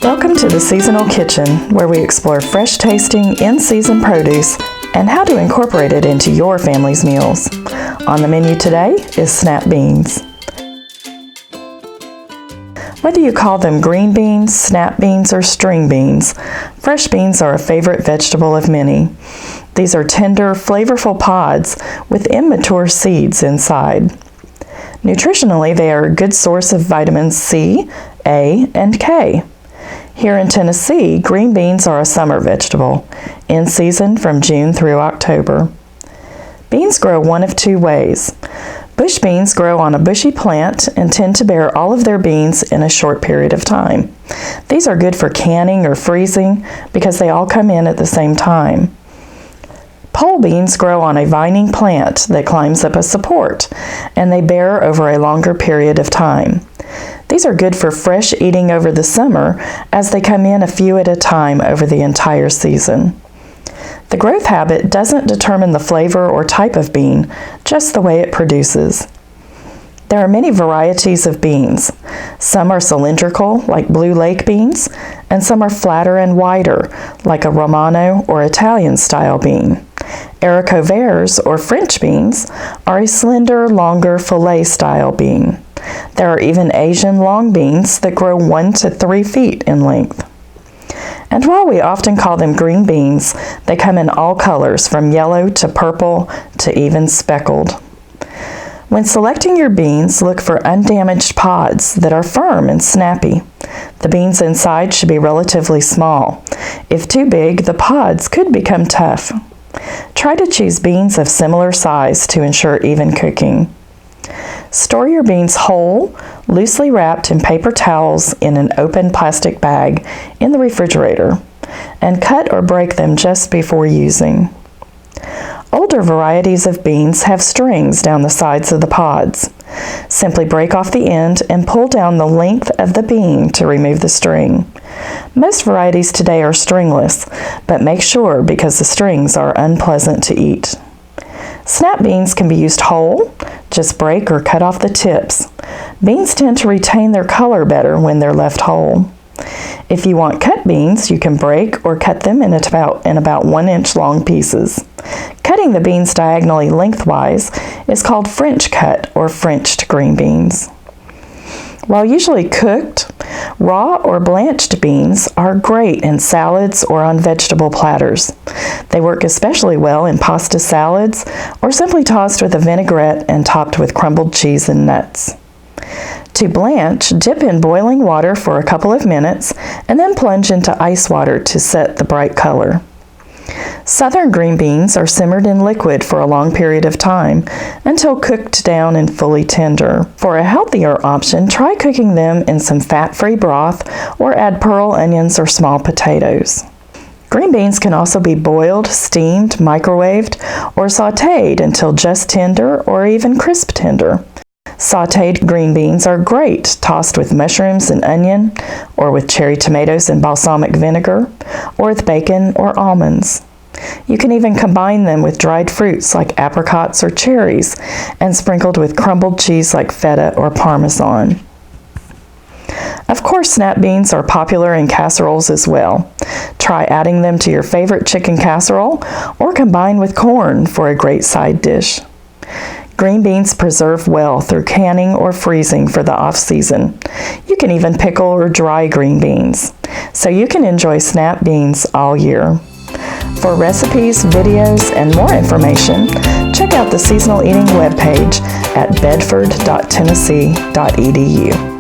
Welcome to the Seasonal Kitchen, where we explore fresh-tasting, in-season produce and how to incorporate it into your family's meals. On the menu today is snap beans. Whether you call them green beans, snap beans, or string beans, fresh beans are a favorite vegetable of many. These are tender, flavorful pods with immature seeds inside. Nutritionally, they are a good source of vitamins C, A, and K. Here in Tennessee, green beans are a summer vegetable, in season from June through October. Beans grow one of two ways. Bush beans grow on a bushy plant and tend to bear all of their beans in a short period of time. These are good for canning or freezing because they all come in at the same time. Pole beans grow on a vining plant that climbs up a support, and they bear over a longer period of time. These are good for fresh eating over the summer as they come in a few at a time over the entire season. The growth habit doesn't determine the flavor or type of bean, just the way it produces. There are many varieties of beans. Some are cylindrical, like Blue Lake beans, and some are flatter and wider, like a Romano or Italian-style bean. Haricots verts, or French beans, are a slender, longer fillet-style bean. There are even Asian long beans that grow 1 to 3 feet in length. And while we often call them green beans, they come in all colors, from yellow to purple to even speckled. When selecting your beans, look for undamaged pods that are firm and snappy. The beans inside should be relatively small. If too big, the pods could become tough. Try to choose beans of similar size to ensure even cooking. Store your beans whole, loosely wrapped in paper towels in an open plastic bag in the refrigerator, and cut or break them just before using. Older varieties of beans have strings down the sides of the pods. Simply break off the end and pull down the length of the bean to remove the string. Most varieties today are stringless, but make sure because the strings are unpleasant to eat. Snap beans can be used whole, just break or cut off the tips. Beans tend to retain their color better when they're left whole. If you want cut beans, you can break or cut them in about 1-inch long pieces. Cutting the beans diagonally lengthwise is called French cut or Frenched green beans. While usually cooked, raw or blanched beans are great in salads or on vegetable platters. They work especially well in pasta salads or simply tossed with a vinaigrette and topped with crumbled cheese and nuts. To blanch, dip in boiling water for a couple of minutes and then plunge into ice water to set the bright color. Southern green beans are simmered in liquid for a long period of time until cooked down and fully tender. For a healthier option, try cooking them in some fat-free broth or add pearl onions or small potatoes. Green beans can also be boiled, steamed, microwaved, or sautéed until just tender or even crisp tender. Sautéed green beans are great tossed with mushrooms and onion, or with cherry tomatoes and balsamic vinegar, or with bacon or almonds. You can even combine them with dried fruits like apricots or cherries, and sprinkled with crumbled cheese like feta or parmesan. Of course, snap beans are popular in casseroles as well. Try adding them to your favorite chicken casserole, or combine with corn for a great side dish. Green beans preserve well through canning or freezing for the off-season. You can even pickle or dry green beans, so you can enjoy snap beans all year. For recipes, videos, and more information, check out the Seasonal Eating webpage at bedford.tennessee.edu.